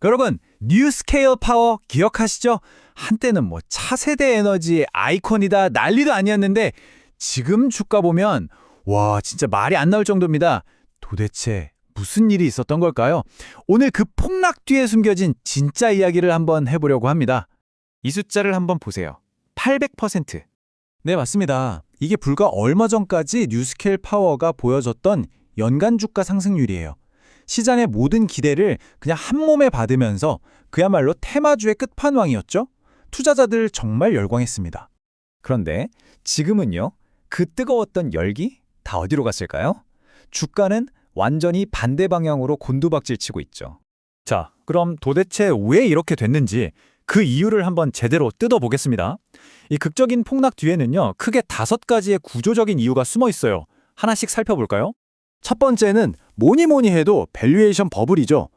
여러분, 뉴스케일 파워 기억하시죠? 한때는 차세대 에너지의 아이콘이다 난리도 아니었는데 지금 주가 보면 와, 진짜 말이 안 나올 정도입니다. 도대체 무슨 일이 있었던 걸까요? 오늘 그 폭락 뒤에 숨겨진 진짜 이야기를 한번 해보려고 합니다. 이 숫자를 한번 보세요. 800%. 네, 맞습니다. 이게 불과 얼마 전까지 뉴스케일 파워가 보여줬던 연간 주가 상승률이에요. 시장의 모든 기대를 그냥 한 몸에 받으면서 그야말로 테마주의 끝판왕이었죠. 투자자들 정말 열광했습니다. 그런데 지금은요? 그 뜨거웠던 열기 다 어디로 갔을까요? 주가는 완전히 반대 방향으로 곤두박질 치고 있죠. 자, 그럼 도대체 왜 이렇게 됐는지 그 이유를 한번 제대로 뜯어보겠습니다. 이 극적인 폭락 뒤에는요, 크게 5가지의 구조적인 이유가 숨어 있어요. 하나씩 살펴볼까요? 첫 번째는 뭐니 해도 밸류에이션 버블이죠.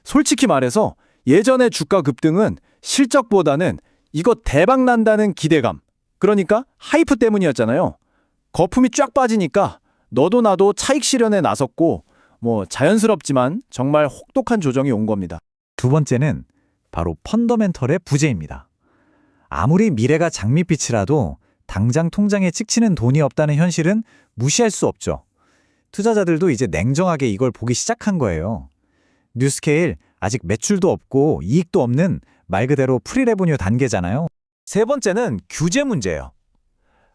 솔직히 말해서 예전의 주가 급등은 실적보다는 이거 대박 난다는 기대감, 그러니까 하이프 때문이었잖아요. 거품이 쫙 빠지니까 너도 나도 차익 실현에 나섰고 자연스럽지만 정말 혹독한 조정이 온 겁니다. 두 번째는 바로 펀더멘털의 부재입니다. 아무리 미래가 장밋빛이라도 당장 통장에 찍히는 돈이 없다는 현실은 무시할 수 없죠. 투자자들도 이제 냉정하게 이걸 보기 시작한 거예요. 뉴스케일 아직 매출도 없고 이익도 없는 말 그대로 프리레버뉴 단계잖아요. 세 번째는 규제 문제예요.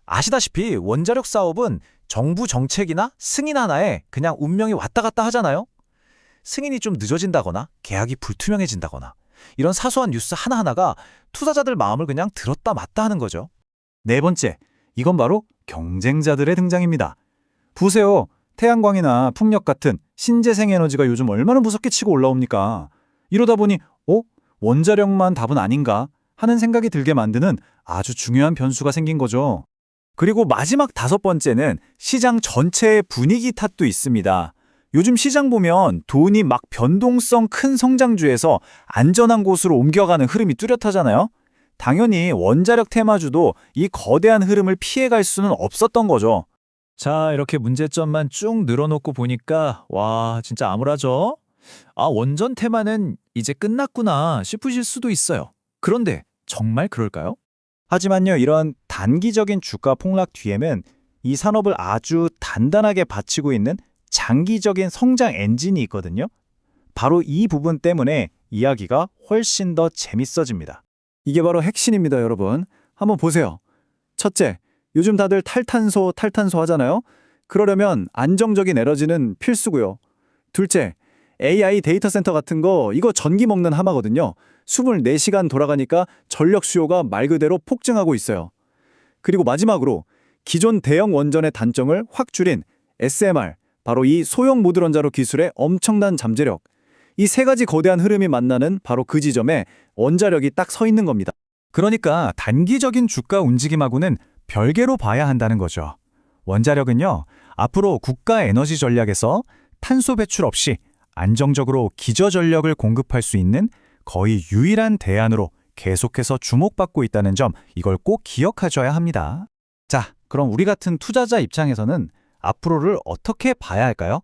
아시다시피 원자력 사업은 정부 정책이나 승인 하나에 그냥 운명이 왔다 갔다 하잖아요. 승인이 좀 늦어진다거나 계약이 불투명해진다거나 이런 사소한 뉴스 하나하나가 투자자들 마음을 그냥 들었다 놨다 하는 거죠. 네 번째, 이건 바로 경쟁자들의 등장입니다. 보세요. 태양광이나 풍력 같은 신재생 에너지가 요즘 얼마나 무섭게 치고 올라옵니까? 이러다 보니 원자력만 답은 아닌가 하는 생각이 들게 만드는 아주 중요한 변수가 생긴 거죠. 그리고 마지막 5번째는 시장 전체의 분위기 탓도 있습니다. 요즘 시장 보면 돈이 막 변동성 큰 성장주에서 안전한 곳으로 옮겨가는 흐름이 뚜렷하잖아요. 당연히 원자력 테마주도 이 거대한 흐름을 피해갈 수는 없었던 거죠. 자, 이렇게 문제점만 쭉 늘어놓고 보니까 와, 진짜 암울하죠? 원전 테마는 이제 끝났구나 싶으실 수도 있어요. 그런데 정말 그럴까요? 하지만요, 이런 단기적인 주가 폭락 뒤에는 이 산업을 아주 단단하게 받치고 있는 장기적인 성장 엔진이 있거든요. 바로 이 부분 때문에 이야기가 훨씬 더 재밌어집니다. 이게 바로 핵심입니다, 여러분. 한번 보세요. 첫째, 요즘 다들 탈탄소 하잖아요. 그러려면 안정적인 에너지는 필수고요. 둘째, AI 데이터 센터 같은 거 이거 전기 먹는 하마거든요. 24시간 돌아가니까 전력 수요가 말 그대로 폭증하고 있어요. 그리고 마지막으로 기존 대형 원전의 단점을 확 줄인 SMR, 바로 이 소형 모듈 원자로 기술의 엄청난 잠재력. 이 세 가지 거대한 흐름이 만나는 바로 그 지점에 원자력이 딱 서 있는 겁니다. 그러니까 단기적인 주가 움직임하고는 별개로 봐야 한다는 거죠. 원자력은요, 앞으로 국가 에너지 전략에서 탄소 배출 없이 안정적으로 기저전력을 공급할 수 있는 거의 유일한 대안으로 계속해서 주목받고 있다는 점, 이걸 꼭 기억하셔야 합니다. 자, 그럼 우리 같은 투자자 입장에서는 앞으로를 어떻게 봐야 할까요?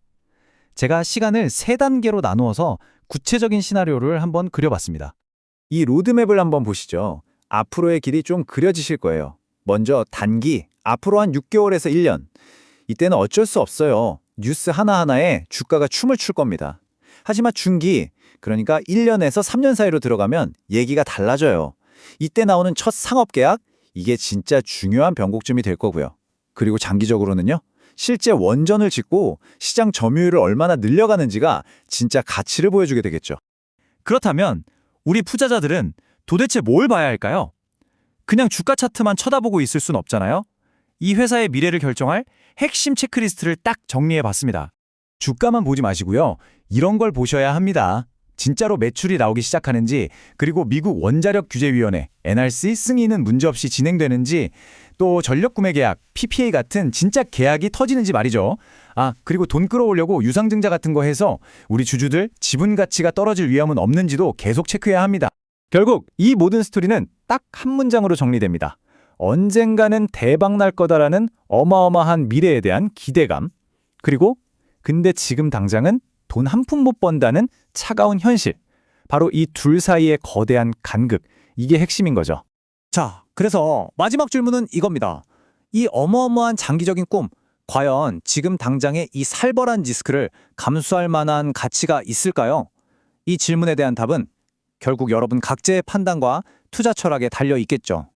제가 시간을 3단계로 나누어서 구체적인 시나리오를 한번 그려봤습니다. 이 로드맵을 한번 보시죠. 앞으로의 길이 좀 그려지실 거예요. 먼저 단기, 앞으로 한 6개월에서 1년. 이때는 어쩔 수 없어요. 뉴스 하나하나에 주가가 춤을 출 겁니다. 하지만 중기, 그러니까 1년에서 3년 사이로 들어가면 얘기가 달라져요. 이때 나오는 첫 상업계약, 이게 진짜 중요한 변곡점이 될 거고요. 그리고 장기적으로는요, 실제 원전을 짓고 시장 점유율을 얼마나 늘려가는지가 진짜 가치를 보여주게 되겠죠. 그렇다면 우리 투자자들은 도대체 뭘 봐야 할까요? 그냥 주가 차트만 쳐다보고 있을 순 없잖아요. 이 회사의 미래를 결정할 핵심 체크리스트를 딱 정리해봤습니다. 주가만 보지 마시고요. 이런 걸 보셔야 합니다. 진짜로 매출이 나오기 시작하는지, 그리고 미국 원자력규제위원회 NRC 승인은 문제없이 진행되는지, 또 전력구매계약 PPA 같은 진짜 계약이 터지는지 말이죠. 그리고 돈 끌어오려고 유상증자 같은 거 해서 우리 주주들 지분 가치가 떨어질 위험은 없는지도 계속 체크해야 합니다. 결국 이 모든 스토리는 딱 한 문장으로 정리됩니다. 언젠가는 대박 날 거다라는 어마어마한 미래에 대한 기대감, 그리고 근데 지금 당장은 돈 한 푼 못 번다는 차가운 현실. 바로 이 둘 사이의 거대한 간극, 이게 핵심인 거죠. 자, 그래서 마지막 질문은 이겁니다. 이 어마어마한 장기적인 꿈, 과연 지금 당장의 이 살벌한 리스크를 감수할 만한 가치가 있을까요? 이 질문에 대한 답은 결국 여러분 각자의 판단과 투자 철학에 달려 있겠죠.